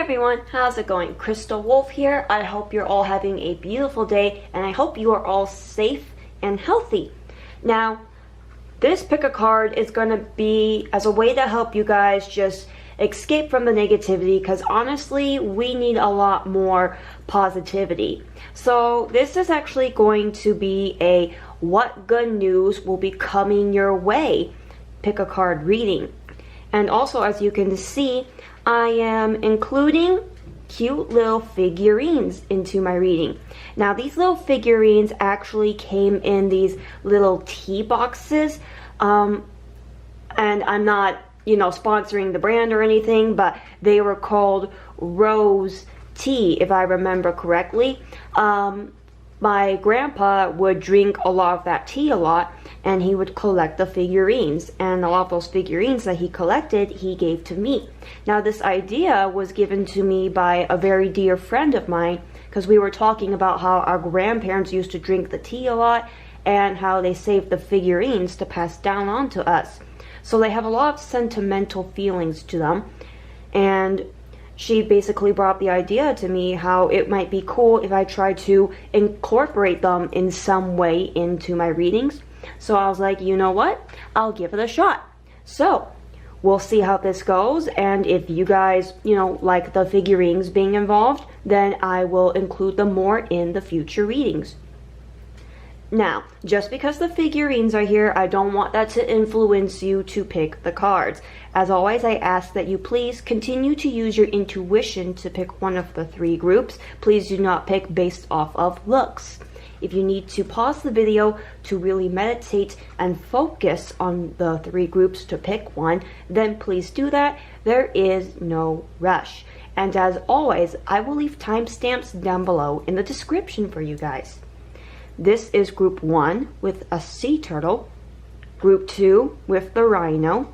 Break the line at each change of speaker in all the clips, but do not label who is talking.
everyone, how's it going? Crystal Wolf here. I hope you're all having a beautiful day and I hope you are all safe and healthy. Now, this pick a card is going to be as a way to help you guys just escape from the negativity, because honestly, we need a lot more positivity. So this is actually going to be a what good news will be coming your way pick a card reading. And also, as you can see, I am including cute little figurines into my reading. Now, these little figurines actually came in these little tea boxes. And I'm not, sponsoring the brand or anything, but they were called Rose Tea, if I remember correctly. My grandpa would drink a lot of that tea a lot, and he would collect the figurines, and a lot of those figurines that he collected, he gave to me. Now, this idea was given to me by a very dear friend of mine, because we were talking about how our grandparents used to drink the tea a lot, and how they saved the figurines to pass down on to us. So they have a lot of sentimental feelings to them, and she basically brought the idea to me how it might be cool if I tried to incorporate them in some way into my readings. So I was like, you know what? I'll give it a shot. So we'll see how this goes, and if you guys, like the figurines being involved, then I will include them more in the future readings. Now, just because the figurines are here, I don't want that to influence you to pick the cards. As always, I ask that you please continue to use your intuition to pick one of the three groups. Please do not pick based off of looks. If you need to pause the video to really meditate and focus on the three groups to pick one, then please do that. There is no rush. And as always, I will leave timestamps down below in the description for you guys. This is group 1 with a sea turtle, group 2 with the rhino,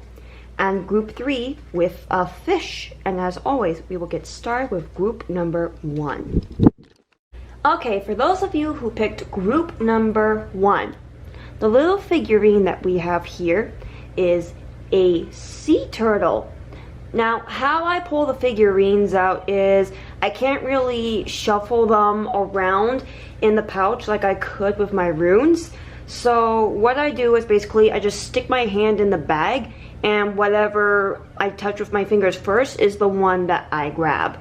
and group 3 with a fish. And as always, we will get started with group number 1. Okay, for those of you who picked group number 1, the little figurine that we have here is a sea turtle. Now, how I pull the figurines out is I can't really shuffle them around in the pouch like I could with my runes. So what I do is basically I just stick my hand in the bag, and whatever I touch with my fingers first is the one that I grab.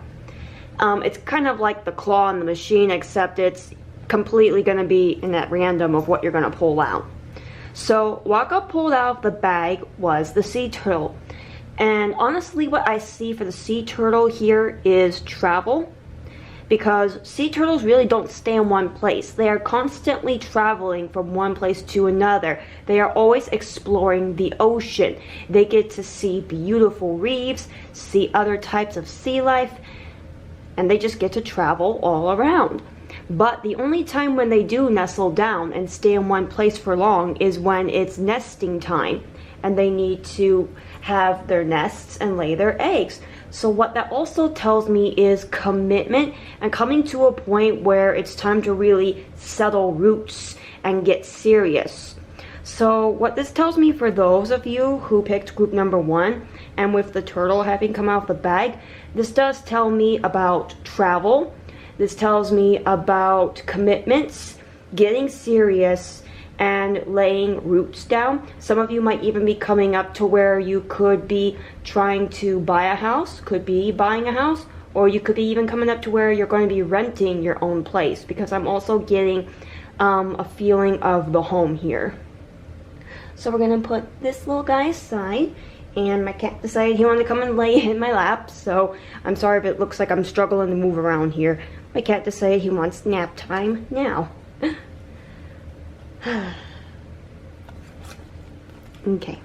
It's kind of like the claw in the machine, except it's completely going to be in that random of what you're going to pull out. So what got pulled out of the bag was the sea turtle. And honestly, what I see for the sea turtle here is travel, because sea turtles really don't stay in one place. They are constantly traveling from one place to another. They are always exploring the ocean. They get to see beautiful reefs, see other types of sea life, and they just get to travel all around. But the only time when they do nestle down and stay in one place for long is when it's nesting time, and they need to have their nests and lay their eggs. So what that also tells me is commitment and coming to a point where it's time to really settle roots and get serious. So what this tells me for those of you who picked group number 1, and with the turtle having come out of the bag, this does tell me about travel. This tells me about commitments, getting serious, and laying roots down. Some of you might even be coming up to where you could be trying to buy a house, could be buying a house, or you could be even coming up to where you're going to be renting your own place, because I'm also getting a feeling of the home here. So we're gonna put this little guy aside, and my cat decided he wanted to come and lay in my lap, so I'm sorry if it looks like I'm struggling to move around here. My cat decided he wants nap time now. Okay.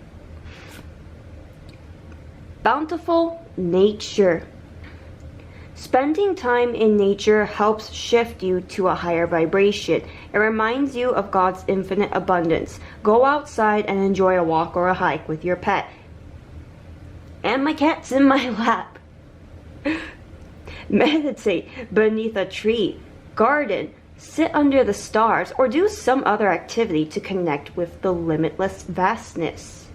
Bountiful nature. Spending time in nature helps shift you to a higher vibration. It reminds you of God's infinite abundance. Go outside and enjoy a walk or a hike with your pet. And my cat's in my lap. Meditate beneath a tree, garden, sit under the stars, or do some other activity to connect with the limitless vastness.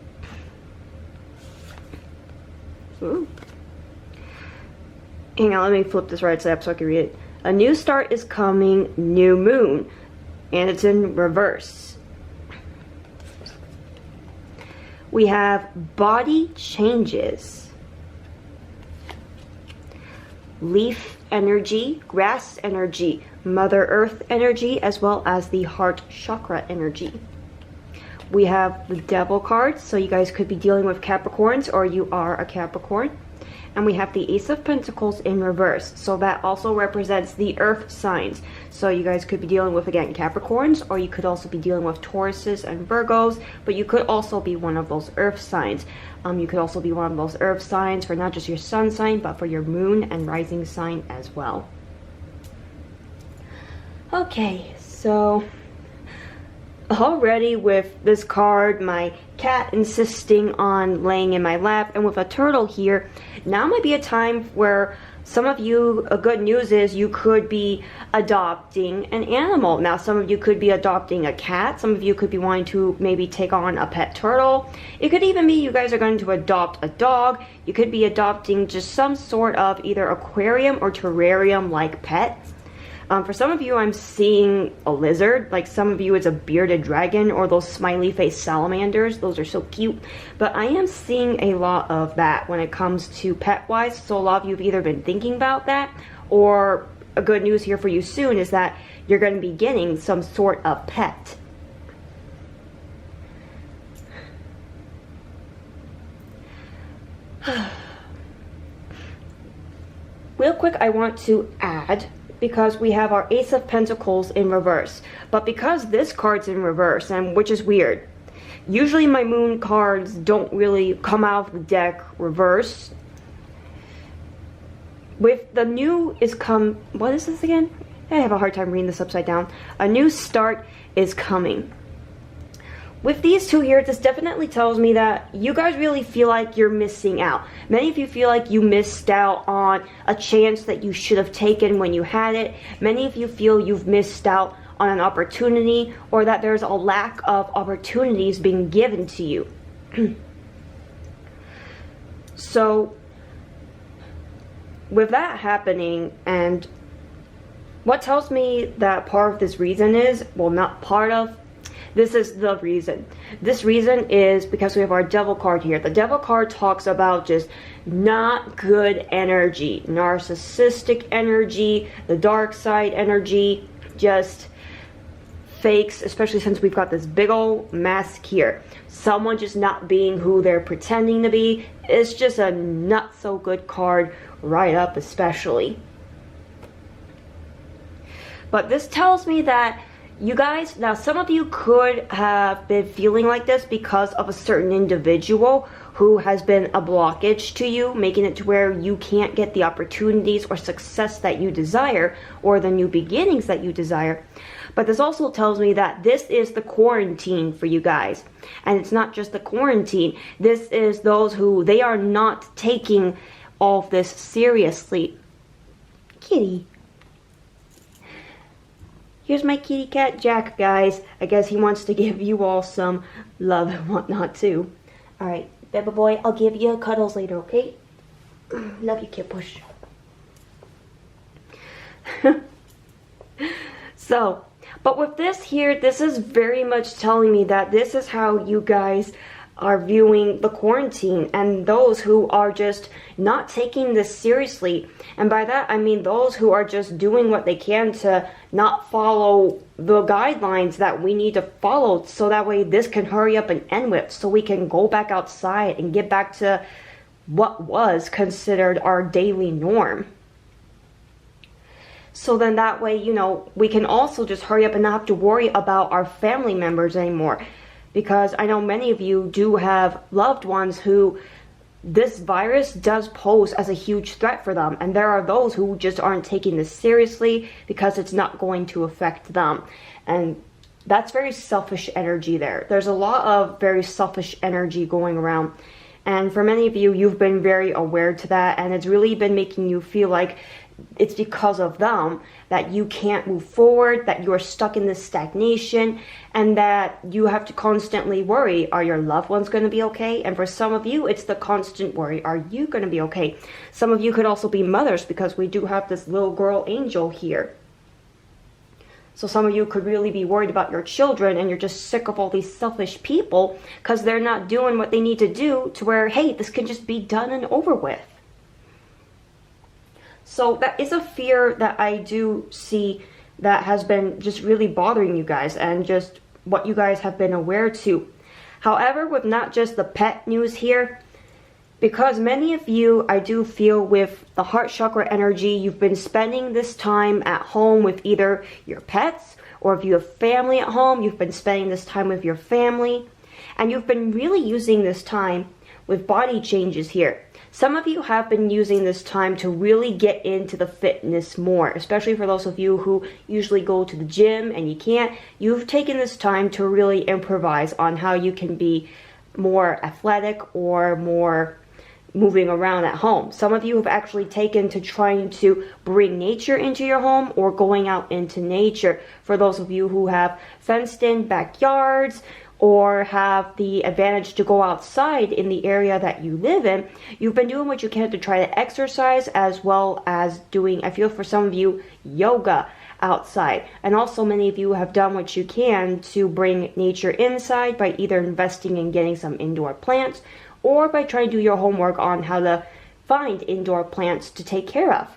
Ooh. Hang on, let me flip this right side up so I can read it. A new start is coming, new moon. And it's in reverse. We have body changes. Leaf energy, grass energy, Mother Earth energy, as well as the heart chakra energy. We have the Devil card, so you guys could be dealing with Capricorns or you are a Capricorn. And we have the Ace of Pentacles in reverse, so that also represents the earth signs. So you guys could be dealing with, again, Capricorns, or you could also be dealing with Tauruses and Virgos, but you could also be one of those earth signs. You could also be one of those earth signs for not just your sun sign, but for your moon and rising sign as well. Okay, so already with this card, my cat insisting on laying in my lap, and with a turtle here, now might be a time where some of you, good news is you could be adopting an animal. Now some of you could be adopting a cat, some of you could be wanting to maybe take on a pet turtle. It could even be you guys are going to adopt a dog. You could be adopting just some sort of either aquarium or terrarium like pet. For some of you, I'm seeing a lizard. Like some of you, it's a bearded dragon or those smiley face salamanders. Those are so cute. But I am seeing a lot of that when it comes to pet-wise. So a lot of you have either been thinking about that, or a good news here for you soon is that you're going to be getting some sort of pet. Real quick, I want to add, because we have our Ace of Pentacles in reverse. But because this card's in reverse, and which is weird, usually my moon cards don't really come out of the deck reverse. With the new is come, what is this again? I have a hard time reading this upside down. A new start is coming. With these two here, this definitely tells me that you guys really feel like you're missing out. Many of you feel like you missed out on a chance that you should have taken when you had it. Many of you feel you've missed out on an opportunity, or that there's a lack of opportunities being given to you. So, with that happening, and what tells me that part of this reason is, well, not part of, this is the reason. This reason is because we have our Devil card here. The Devil card talks about just not good energy, narcissistic energy, the dark side energy, just fakes, especially since we've got this big old mask here. Someone just not being who they're pretending to be. It's just a not so good card right up especially. But this tells me that you guys, now some of you could have been feeling like this because of a certain individual who has been a blockage to you, making it to where you can't get the opportunities or success that you desire, or the new beginnings that you desire. But this also tells me that this is the quarantine for you guys. And it's not just the quarantine. This is those who, they are not taking all of this seriously. Kitty. Here's my kitty cat Jack, guys. I guess he wants to give you all some love and whatnot too. Alright, baby boy, I'll give you cuddles later, okay? Love you, kid push. So, but with this here, this is very much telling me that this is how you guys are viewing the quarantine, and those who are just not taking this seriously. And by that I mean those who are just doing what they can to not follow the guidelines that we need to follow, so that way this can hurry up and end with, so we can go back outside and get back to what was considered our daily norm. So then that way, you know, we can also just hurry up and not have to worry about our family members anymore. Because I know many of you do have loved ones who this virus does pose as a huge threat for them. And there are those who just aren't taking this seriously because it's not going to affect them. And that's very selfish energy there. There's a lot of very selfish energy going around. And for many of you, you've been very aware to that, and it's really been making you feel like it's because of them that you can't move forward, that you're stuck in this stagnation, and that you have to constantly worry, are your loved ones going to be okay? And for some of you, it's the constant worry, are you going to be okay? Some of you could also be mothers, because we do have this little girl angel here. So some of you could really be worried about your children, and you're just sick of all these selfish people because they're not doing what they need to do to where, hey, this can just be done and over with. So that is a fear that I do see that has been just really bothering you guys, and just what you guys have been aware to. However, with not just the pet news here, because many of you, I do feel with the heart chakra energy, you've been spending this time at home with either your pets, or if you have family at home, you've been spending this time with your family, and you've been really using this time with body changes here. Some of you have been using this time to really get into the fitness more, especially for those of you who usually go to the gym and you can't. You've taken this time to really improvise on how you can be more athletic or more moving around at home. Some of you have actually taken to trying to bring nature into your home, or going out into nature. For those of you who have fenced in backyards, or have the advantage to go outside in the area that you live in, you've been doing what you can to try to exercise, as well as doing, I feel for some of you, yoga outside. And also many of you have done what you can to bring nature inside by either investing in getting some indoor plants, or by trying to do your homework on how to find indoor plants to take care of.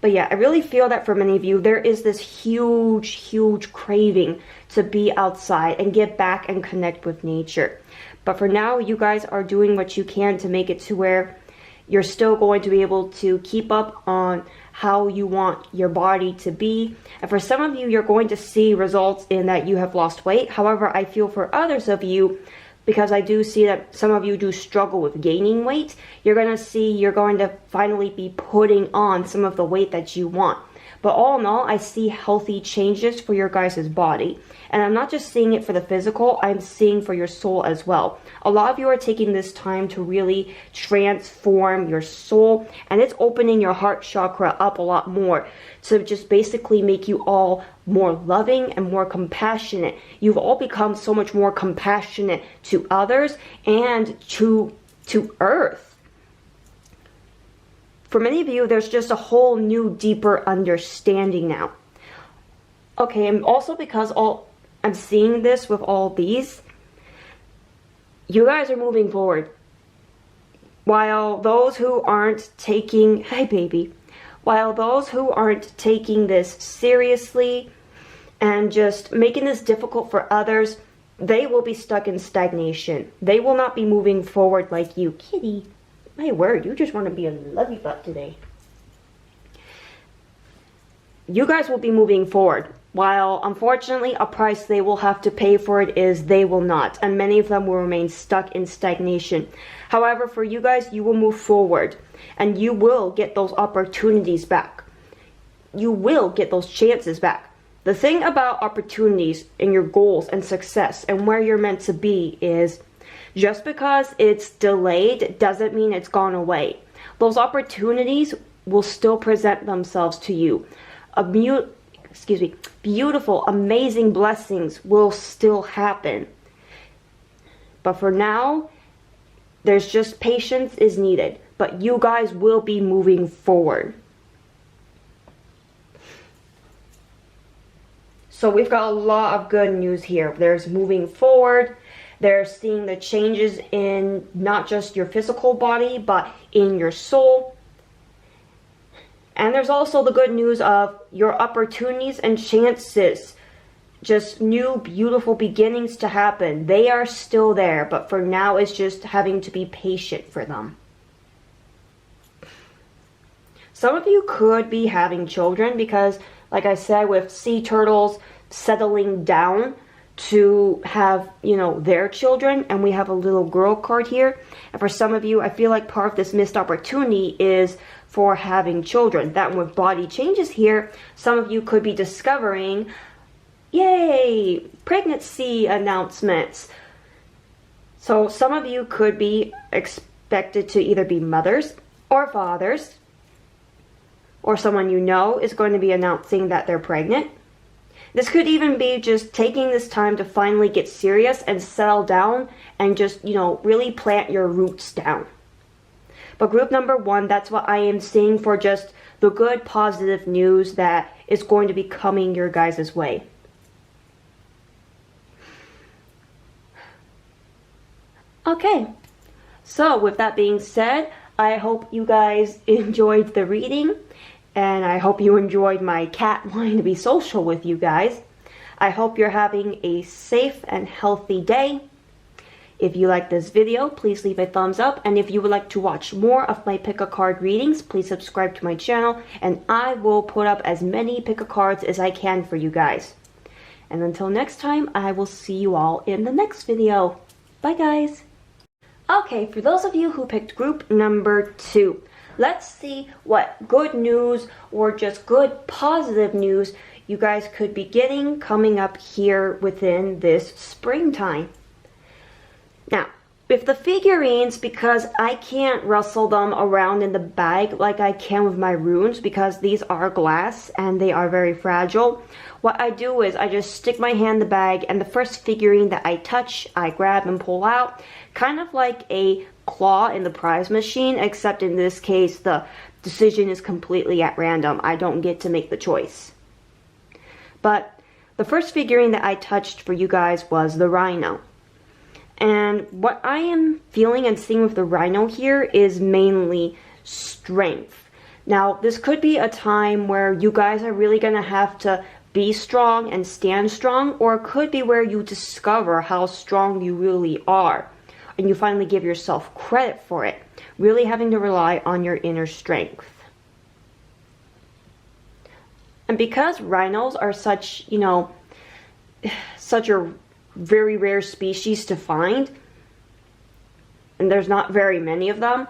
But yeah, I really feel that for many of you, there is this huge craving to be outside and get back and connect with nature. But for now, you guys are doing what you can to make it to where you're still going to be able to keep up on how you want your body to be. And for some of you, you're going to see results in that you have lost weight. However, I feel for others of you, because I do see that some of you do struggle with gaining weight, you're going to finally be putting on some of the weight that you want. But all in all, I see healthy changes for your guys' body. And I'm not just seeing it for the physical, I'm seeing for your soul as well. A lot of you are taking this time to really transform your soul, and it's opening your heart chakra up a lot more to just basically make you all more loving and more compassionate. You've all become so much more compassionate to others and to Earth. For many of you, there's just a whole new, deeper understanding now. Okay, and also because I'm seeing this with all these, you guys are moving forward. While those who aren't taking, hey baby, while those who aren't taking this seriously and just making this difficult for others, they will be stuck in stagnation. They will not be moving forward like you. Kitty, my word, you just want to be a lovey butt today. You guys will be moving forward, while unfortunately a price they will have to pay for it is they will not, and many of them will remain stuck in stagnation. However, for you guys, you will move forward, and you will get those opportunities back. You will get those chances back. The thing about opportunities and your goals and success and where you're meant to be is, just because it's delayed doesn't mean it's gone away. Those opportunities will still present themselves to you. Beautiful, amazing blessings will still happen. But for now, there's just patience is needed. But you guys will be moving forward. So we've got a lot of good news here. There's moving forward. They're seeing the changes in not just your physical body, but in your soul. And there's also the good news of your opportunities and chances. Just new, beautiful beginnings to happen. They are still there, but for now it's just having to be patient for them. Some of you could be having children because, like I said, with sea turtles settling down to have, their children, and we have a little girl card here. And for some of you, I feel like part of this missed opportunity is for having children. That with body changes here, some of you could be discovering, yay, pregnancy announcements. So some of you could be expected to either be mothers or fathers, or someone you know is going to be announcing that they're pregnant. This could even be just taking this time to finally get serious and settle down and just, really plant your roots down. But group number 1, that's what I am seeing for just the good, positive news that is going to be coming your guys' way. Okay, so with that being said, I hope you guys enjoyed the reading, and I hope you enjoyed my cat wanting to be social with you guys. I hope you're having a safe and healthy day. If you like this video, please leave a thumbs up, and if you would like to watch more of my pick a card readings, please subscribe to my channel, and I will put up as many pick a cards as I can for you guys. And until next time, I will see you all in the next video. Bye guys! Okay, for those of you who picked group number 2, let's see what good news or just good positive news you guys could be getting coming up here within this springtime. Now, with the figurines, because I can't rustle them around in the bag like I can with my runes, because these are glass and they are very fragile, what I do is I just stick my hand in the bag, and the first figurine that I touch, I grab and pull out, kind of like a claw in the prize machine, except in this case the decision is completely at random. I don't get to make the choice. But the first figurine that I touched for you guys was the Rhino. And what I am feeling and seeing with the Rhino here is mainly strength. Now, this could be a time where you guys are really going to have to be strong and stand strong, or it could be where you discover how strong you really are, and you finally give yourself credit for it, really having to rely on your inner strength. And because rhinos are such, such a very rare species to find, and there's not very many of them,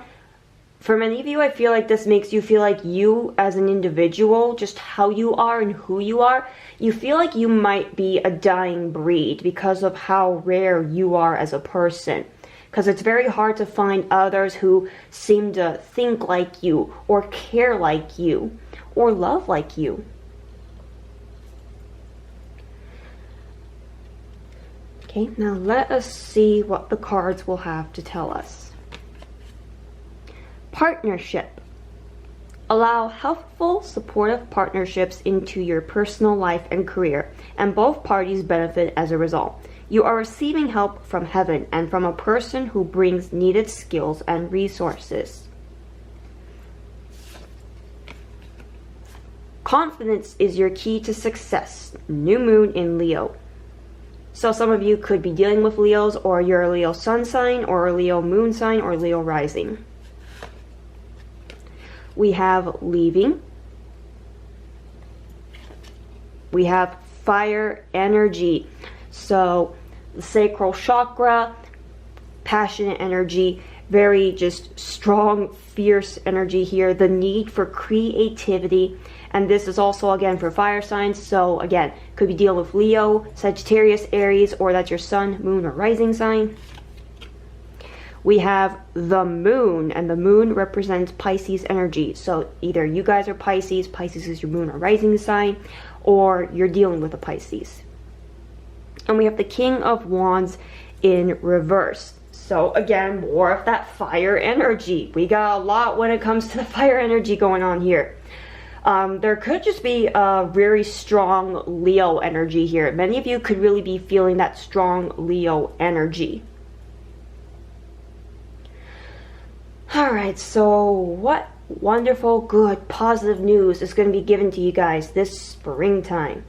for many of you, I feel like this makes you feel like you as an individual, just how you are and who you are, you feel like you might be a dying breed because of how rare you are as a person. Because it's very hard to find others who seem to think like you, or care like you, or love like you. Okay, now let us see what the cards will have to tell us. Partnership. Allow helpful, supportive partnerships into your personal life and career, and both parties benefit as a result. You are receiving help from heaven and from a person who brings needed skills and resources. Confidence is your key to success. New moon in Leo. So some of you could be dealing with Leos, or you're a Leo sun sign, or a Leo moon sign, or Leo rising. We have leaving. We have fire energy. So the sacral chakra, passionate energy, very just strong, fierce energy here. The need for creativity. And this is also, again, for fire signs. So, again, could be dealing with Leo, Sagittarius, Aries, or that's your sun, moon, or rising sign. We have the moon, and the moon represents Pisces energy. So, either you guys are Pisces, Pisces is your moon or rising sign, or you're dealing with a Pisces. And we have the King of Wands in reverse. So, again, more of that fire energy. We got a lot when it comes to the fire energy going on here. There could just be a very strong Leo energy here. Many of you could really be feeling that strong Leo energy. Alright, so what wonderful, good, positive news is going to be given to you guys this springtime?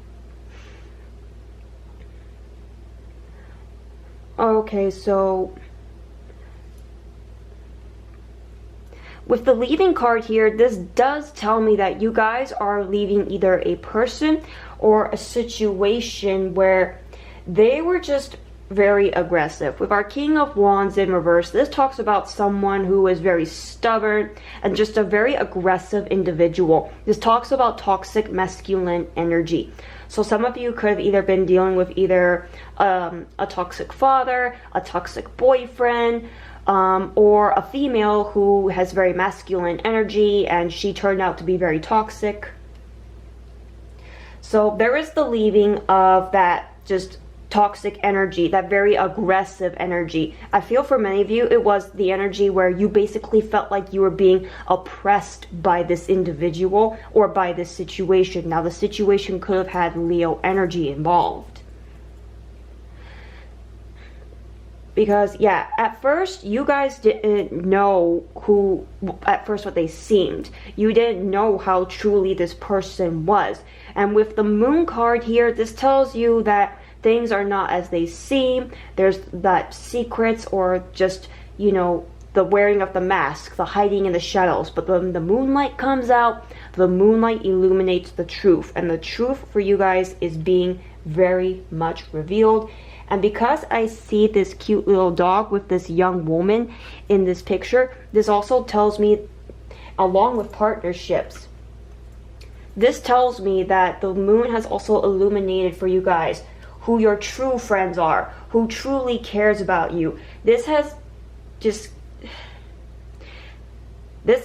Okay, so with the leaving card here, this does tell me that you guys are leaving either a person or a situation where they were just very aggressive. With our King of Wands in reverse, this talks about someone who is very stubborn and just a very aggressive individual. This talks about toxic masculine energy. So some of you could have either been dealing with either a toxic father, a toxic boyfriend, or a female who has very masculine energy and she turned out to be very toxic. So there is the leaving of that just toxic energy, that very aggressive energy. I feel for many of you, it was the energy where you basically felt like you were being oppressed by this individual or by this situation. Now, the situation could have had Leo energy involved. Because, yeah, at first, you guys didn't know what they seemed. You didn't know how truly this person was. And with the Moon card here, this tells you that things are not as they seem. There's that secrets or just, you know, the wearing of the mask, the hiding in the shadows. But when the moonlight comes out, the moonlight illuminates the truth. And the truth for you guys is being very much revealed. And because I see this cute little dog with this young woman in this picture, this also tells me, along with partnerships, this tells me that the moon has also illuminated for you guys who your true friends are, who truly cares about you. This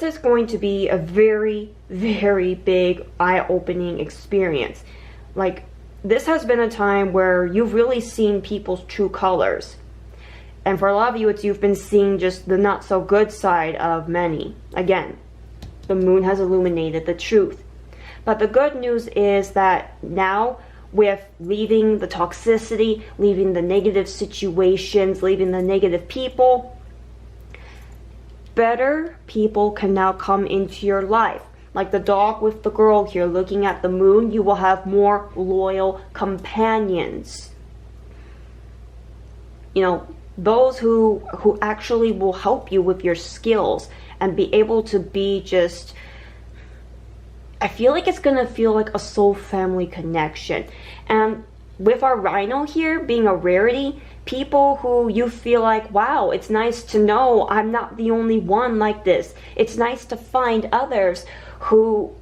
is going to be a very, very big eye-opening experience. Like, this has been a time where you've really seen people's true colors. And for a lot of you, you've been seeing just the not so good side of many. Again, the moon has illuminated the truth. But the good news is that now, with leaving the toxicity, leaving the negative situations, leaving the negative people, better people can now come into your life. Like the dog with the girl here looking at the moon, you will have more loyal companions. You know, those who actually will help you with your skills and be able to be just, I feel like it's going to feel like a soul family connection. And with our Rhino here being a rarity, people who you feel like, wow, it's nice to know I'm not the only one like this. It's nice to find others who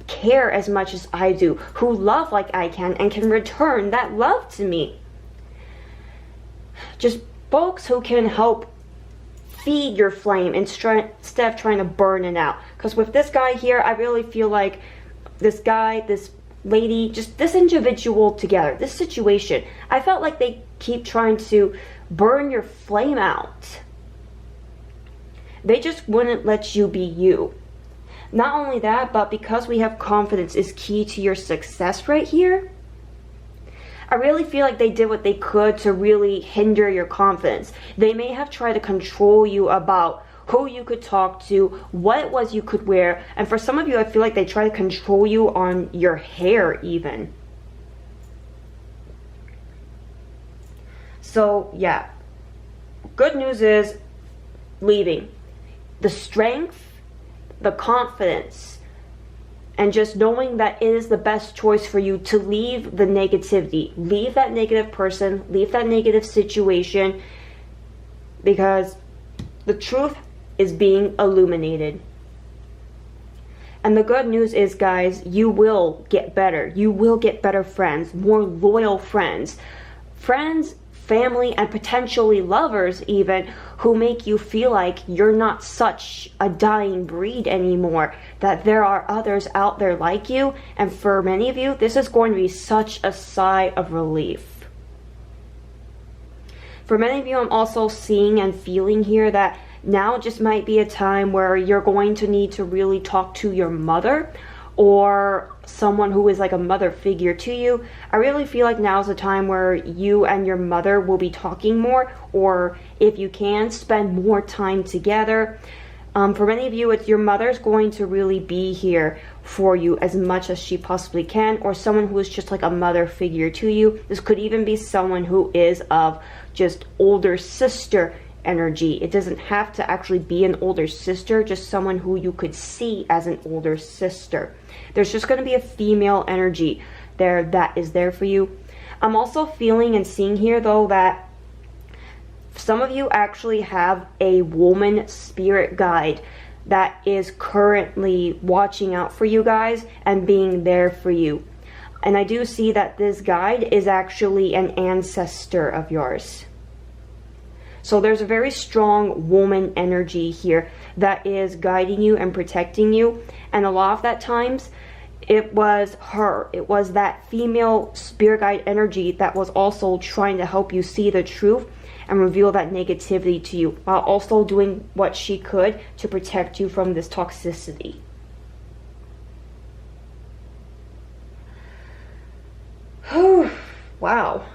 care as much as I do, who love like I can and can return that love to me. Just folks who can help feed your flame instead of trying to burn it out. Because with this guy here, I really feel like this guy, this lady, just this individual together, this situation, I felt like they keep trying to burn your flame out. They just wouldn't let you be you. Not only that, but because we have confidence is key to your success right here, I really feel like they did what they could to really hinder your confidence. They may have tried to control you about who you could talk to, what it was you could wear, and for some of you, I feel like they try to control you on your hair even. So, yeah. Good news is leaving. The strength, the confidence, and just knowing that it is the best choice for you to leave the negativity, leave that negative person, leave that negative situation, because the truth is being illuminated. And the good news is, guys, you will get better. You will get better friends, more loyal friends, family, and potentially lovers even, who make you feel like you're not such a dying breed anymore, that there are others out there like you. And for many of you, this is going to be such a sigh of relief. For many of you, I'm also seeing and feeling here that now just might be a time where you're going to need to really talk to your mother or someone who is like a mother figure to you. I really feel like now is a time where you and your mother will be talking more, or if you can, spend more time together. For many of you, it's your mother's going to really be here for you as much as she possibly can, or someone who is just like a mother figure to you. This could even be someone who is of just older sister energy. It doesn't have to actually be an older sister, just someone who you could see as an older sister. There's just going to be a female energy there that is there for you. I'm also feeling and seeing here though that some of you actually have a woman spirit guide that is currently watching out for you guys and being there for you. And I do see that this guide is actually an ancestor of yours. So there's a very strong woman energy here that is guiding you and protecting you. And a lot of that times, it was her. It was that female spirit guide energy that was also trying to help you see the truth and reveal that negativity to you, while also doing what she could to protect you from this toxicity. Wow.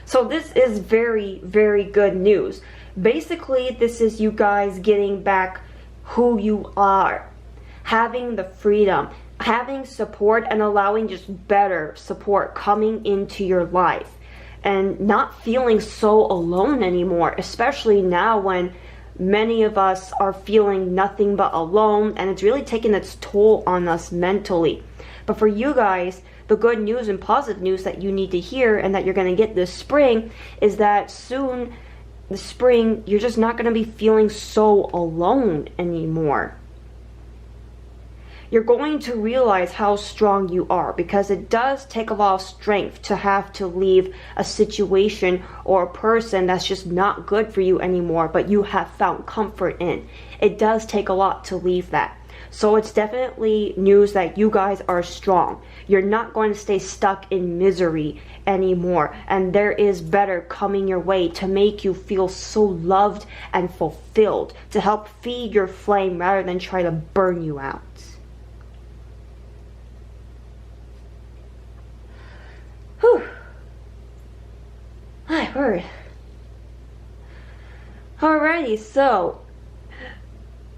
So this is very, very good news. Basically, this is you guys getting back who you are, having the freedom, having support, and allowing just better support coming into your life, and not feeling so alone anymore, especially now when many of us are feeling nothing but alone, and it's really taking its toll on us mentally. But for you guys, the good news and positive news that you need to hear and that you're going to get this spring is that soon, the spring, you're just not going to be feeling so alone anymore. You're going to realize how strong you are, because it does take a lot of strength to have to leave a situation or a person that's just not good for you anymore, but you have found comfort in. It does take a lot to leave that. So it's definitely news that you guys are strong. You're not going to stay stuck in misery anymore. And there is better coming your way to make you feel so loved and fulfilled, to help feed your flame rather than try to burn you out. Whew. My word. Alrighty, so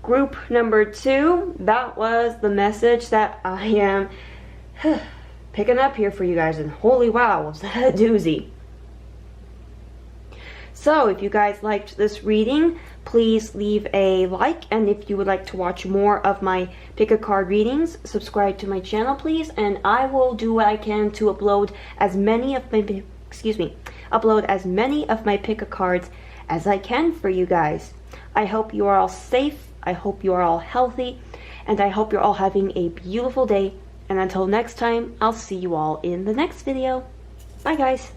group number 2, that was the message that I am picking up here for you guys, and holy wow, was that a doozy. So if you guys liked this reading, please leave a like, and if you would like to watch more of my pick a card readings, subscribe to my channel please, and I will do what I can to upload as many of my pick a cards as I can for you guys. I hope you are all safe, I hope you are all healthy, and I hope you're all having a beautiful day. And until next time, I'll see you all in the next video. Bye guys.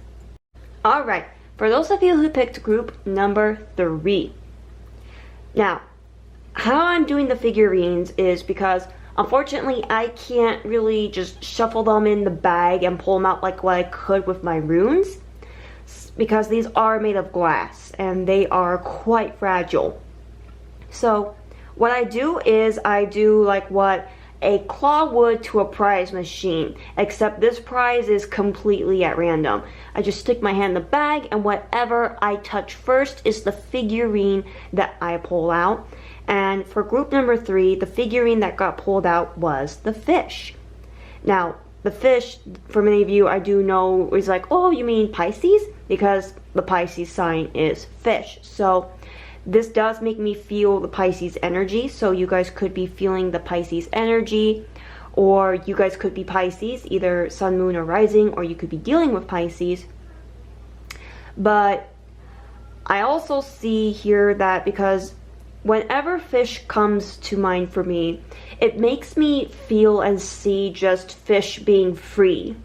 Alright, for those of you who picked group number 3. Now, how I'm doing the figurines is because unfortunately I can't really just shuffle them in the bag and pull them out like what I could with my runes, because these are made of glass and they are quite fragile. So what I do is I do like what a claw would to a prize machine, except this prize is completely at random. I just stick my hand in the bag, and whatever I touch first is the figurine that I pull out. And for group number 3, the figurine that got pulled out was the fish. Now, the fish, for many of you, I do know, is like, oh, you mean Pisces? Because the Pisces sign is fish. So this does make me feel the Pisces energy, so you guys could be feeling the Pisces energy, or you guys could be Pisces, either sun, moon, or rising, or you could be dealing with Pisces. But I also see here that because whenever fish comes to mind for me, it makes me feel and see just fish being free.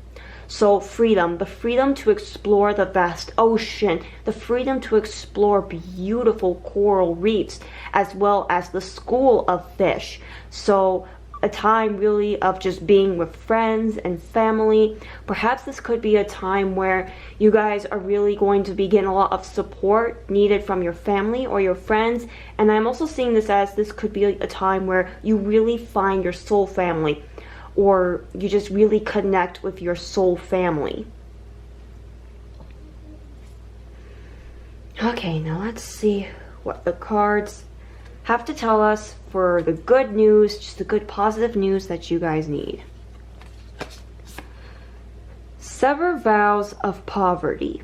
So freedom, the freedom to explore the vast ocean, the freedom to explore beautiful coral reefs, as well as the school of fish. So a time really of just being with friends and family. Perhaps this could be a time where you guys are really going to be getting a lot of support needed from your family or your friends. And I'm also seeing this as this could be a time where you really find your soul family, or you just really connect with your soul family. Okay, now let's see what the cards have to tell us for the good news, just the good positive news that you guys need. Sever vows of poverty.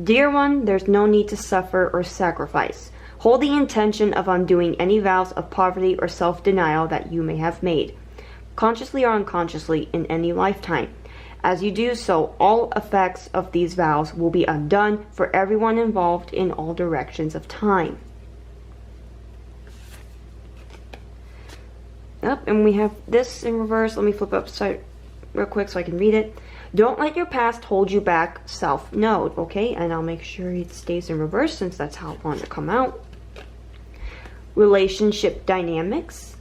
Dear one, there's no need to suffer or sacrifice. Hold the intention of undoing any vows of poverty or self-denial that you may have made, consciously or unconsciously, in any lifetime. As you do so, all effects of these vows will be undone for everyone involved in all directions of time. Yep, and we have this in reverse. Let me flip upside real quick so I can read it. Don't let your past hold you back, South Node, okay? And I'll make sure it stays in reverse since that's how I want it to come out. Relationship dynamics.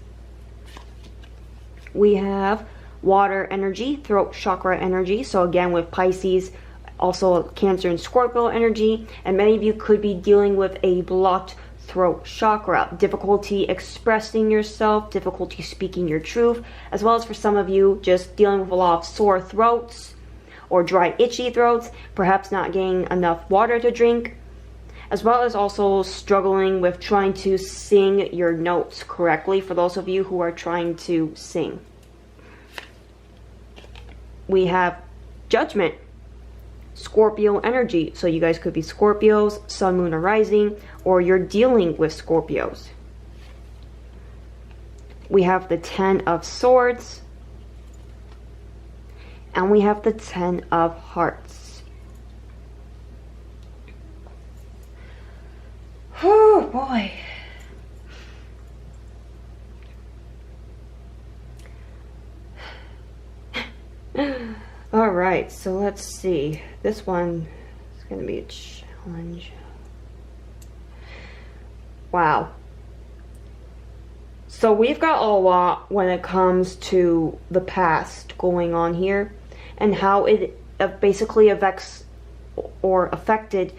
We have water energy, throat chakra energy. So again, with Pisces, also Cancer and Scorpio energy. And many of you could be dealing with a blocked throat chakra, difficulty expressing yourself, difficulty speaking your truth, as well as for some of you just dealing with a lot of sore throats or dry itchy throats, perhaps not getting enough water to drink, as well as also struggling with trying to sing your notes correctly for those of you who are trying to sing. We have Judgment, Scorpio energy. So you guys could be Scorpios, Sun, Moon, or Rising, or you're dealing with Scorpios. We have the 10 of Swords, and we have the 10 of Hearts. Oh boy. Alright, so let's see. This one is going to be a challenge. Wow. So we've got a lot when it comes to the past going on here and how it basically affects or affected.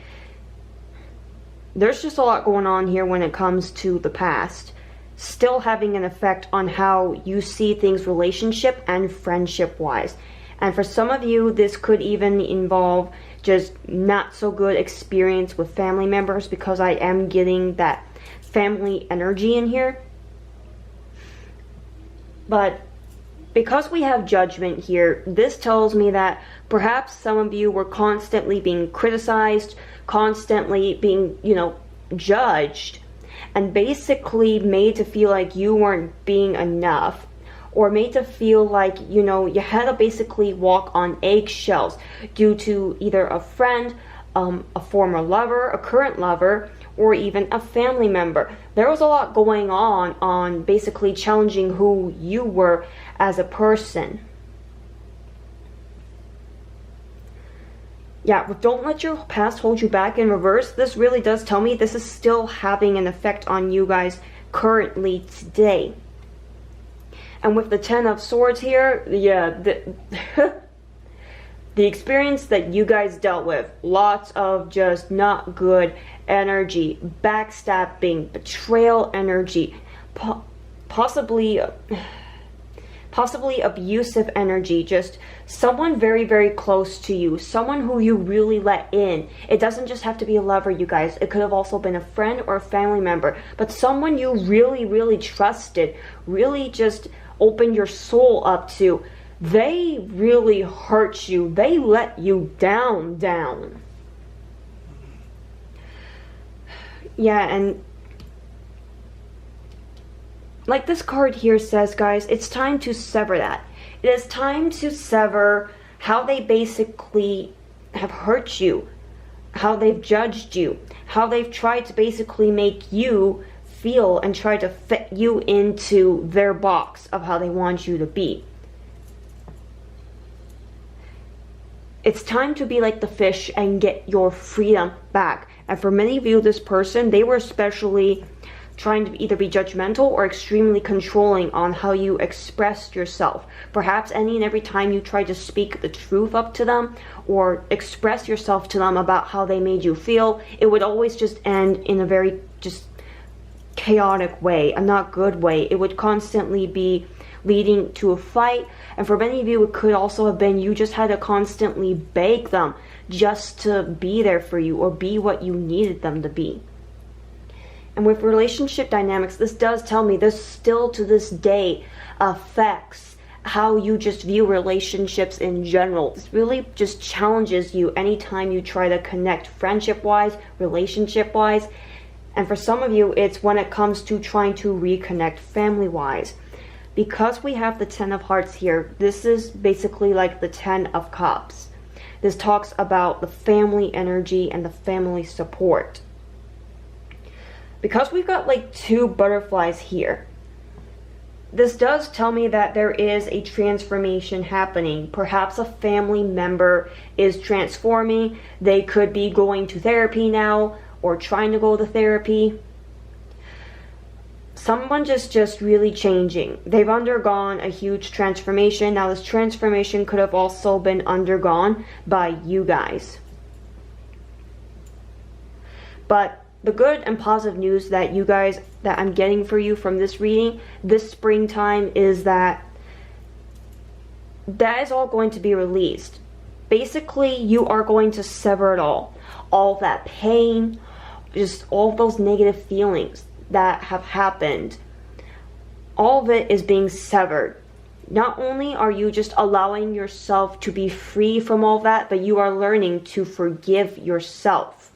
There's just a lot going on here when it comes to the past, still having an effect on how you see things relationship and friendship wise. And for some of you, this could even involve just not so good experience with family members, because I am getting that family energy in here. But because we have Judgment here, this tells me that perhaps some of you were constantly being criticized, constantly being, judged, and basically made to feel like you weren't being enough, or made to feel like, you had to basically walk on eggshells due to either a friend, a former lover, a current lover, or even a family member. There was a lot going on basically challenging who you were as a person. Yeah, but don't let your past hold you back in reverse. This really does tell me this is still having an effect on you guys currently today. And with the 10 of Swords here, yeah, the experience that you guys dealt with, lots of just not good energy, backstabbing, betrayal energy, possibly abusive energy, just someone very, very close to you, someone who you really let in. It doesn't just have to be a lover, you guys. It could have also been a friend or a family member, but someone you really, really trusted, really just opened your soul up to. They really hurt you. They let you down. Yeah, and like this card here says, guys, it's time to sever that. It is time to sever how they basically have hurt you, how they've judged you, how they've tried to basically make you feel and try to fit you into their box of how they want you to be. It's time to be like the fish and get your freedom back. And for many of you, this person, they were especially trying to either be judgmental or extremely controlling on how you expressed yourself. Perhaps any and every time you tried to speak the truth up to them or express yourself to them about how they made you feel, it would always just end in a very just chaotic way, a not good way. It would constantly be leading to a fight. And for many of you, it could also have been you just had to constantly beg them just to be there for you or be what you needed them to be. And with relationship dynamics, this does tell me this still to this day affects how you just view relationships in general. This really just challenges you anytime you try to connect friendship-wise, relationship-wise. And for some of you, it's when it comes to trying to reconnect family-wise. because we have the 10 of Hearts here, this is basically like the 10 of Cups. This talks about the family energy and the family support. Because we've got like 2 butterflies here, this does tell me that there is a transformation happening. Perhaps a family member is transforming. They could be going to therapy now or trying to go to therapy. Someone just really changing. They've undergone a huge transformation. Now this transformation could have also been undergone by you guys. But the good and positive news that you guys, that I'm getting for you from this reading, this springtime, is that is all going to be released. Basically, you are going to sever it all. All that pain, just all those negative feelings that have happened. All of it is being severed. Not only are you just allowing yourself to be free from all that, but you are learning to forgive yourself.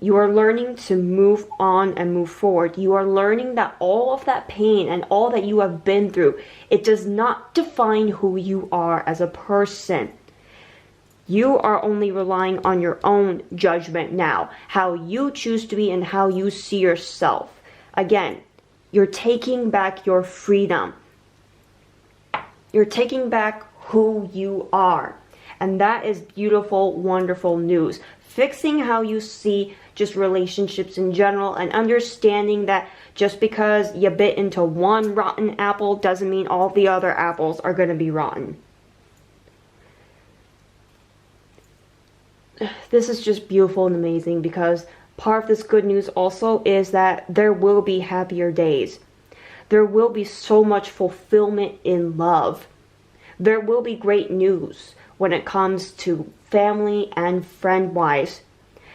You are learning to move on and move forward. You are learning that all of that pain and all that you have been through, it does not define who you are as a person. You are only relying on your own judgment now, how you choose to be and how you see yourself. Again, you're taking back your freedom. You're taking back who you are. And that is beautiful, wonderful news. Fixing how you see just relationships in general, and understanding that just because you bit into one rotten apple doesn't mean all the other apples are going to be rotten. This is just beautiful and amazing, because part of this good news also is that there will be happier days. There will be so much fulfillment in love. There will be great news when it comes to family and friend-wise.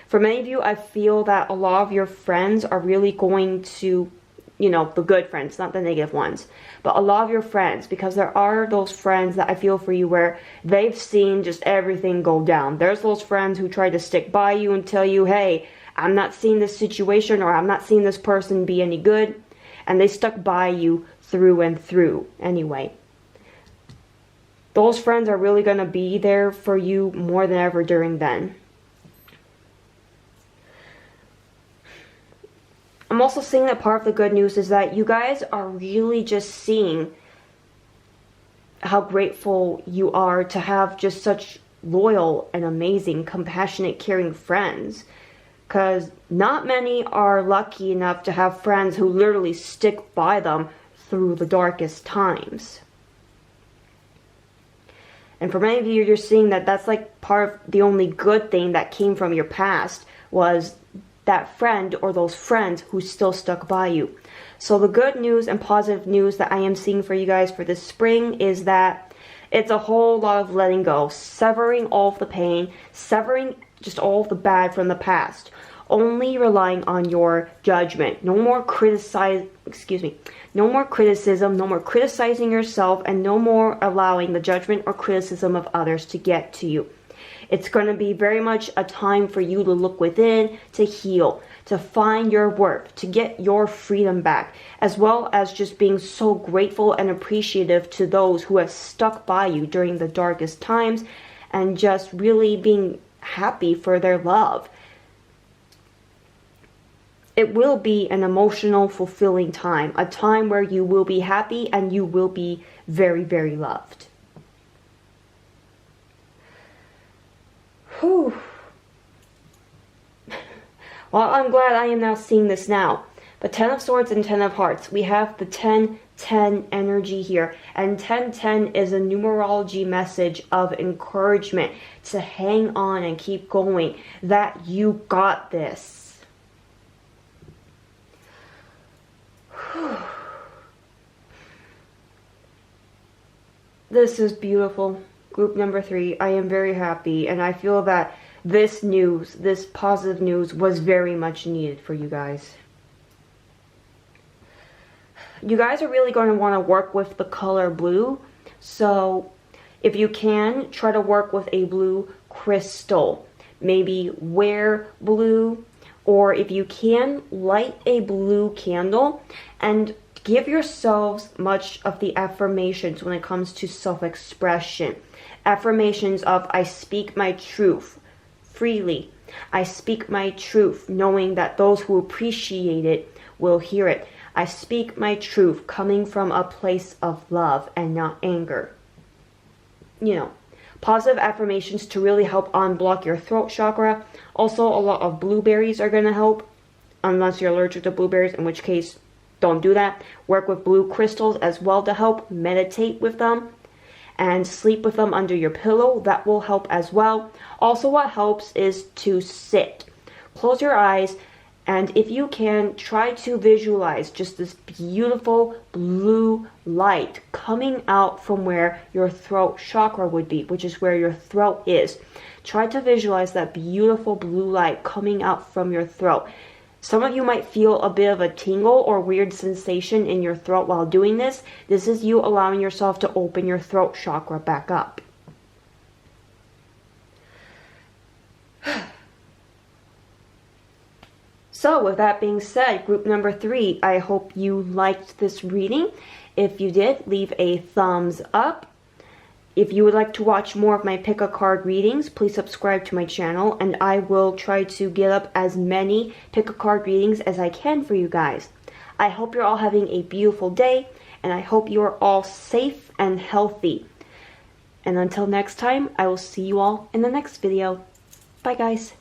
For many of you, I feel that a lot of your friends are really going to, you know, the good friends, not the negative ones, but a lot of your friends, because there are those friends that I feel for you where they've seen just everything go down. There's those friends who try to stick by you and tell you, hey, I'm not seeing this situation, or I'm not seeing this person be any good, and they stuck by you through and through anyway. Those friends are really going to be there for you more than ever during then. I'm also seeing that part of the good news is that you guys are really just seeing how grateful you are to have just such loyal and amazing, compassionate, caring friends. Because not many are lucky enough to have friends who literally stick by them through the darkest times. And for many of you, you're seeing that that's like part of the only good thing that came from your past was that friend or those friends who still stuck by you. So the good news and positive news that I am seeing for you guys for this spring is that it's a whole lot of letting go, severing all of the pain, severing just all of the bad from the past, only relying on your judgment. No more no more criticism, no more criticizing yourself, and no more allowing the judgment or criticism of others to get to you. It's going to be very much a time for you to look within, to heal, to find your worth, to get your freedom back, as well as just being so grateful and appreciative to those who have stuck by you during the darkest times, and just really being happy for their love. It will be an emotional, fulfilling time, a time where you will be happy and you will be very, very loved. Whew. Well, I'm glad I am now seeing this now. The 10 of Swords and 10 of Hearts. We have the 10-10 energy here. And 10-10 is a numerology message of encouragement to hang on and keep going. That you got this. Whew. This is beautiful. Group number 3, I am very happy, and I feel that this news, this positive news, was very much needed for you guys. You guys are really going to want to work with the color blue, so if you can, try to work with a blue crystal. Maybe wear blue, or if you can, light a blue candle and Give yourselves much of the affirmations when it comes to self-expression. Affirmations of, I speak my truth freely. I speak my truth knowing that those who appreciate it will hear it. I speak my truth coming from a place of love and not anger. You know, positive affirmations to really help unblock your throat chakra. Also, a lot of blueberries are going to help, unless you're allergic to blueberries, in which case, don't do that. Work with blue crystals as well to help. Meditate with them and sleep with them under your pillow. That will help as well. Also, what helps is to sit. Close your eyes, and if you can, try to visualize just this beautiful blue light coming out from where your throat chakra would be, which is where your throat is. Try to visualize that beautiful blue light coming out from your throat. Some of you might feel a bit of a tingle or weird sensation in your throat while doing this. This is you allowing yourself to open your throat chakra back up. So with that being said, group number 3, I hope you liked this reading. If you did, leave a thumbs up. If you would like to watch more of my pick a card readings, please subscribe to my channel, and I will try to get up as many pick a card readings as I can for you guys. I hope you're all having a beautiful day, and I hope you are all safe and healthy. And until next time, I will see you all in the next video. Bye guys.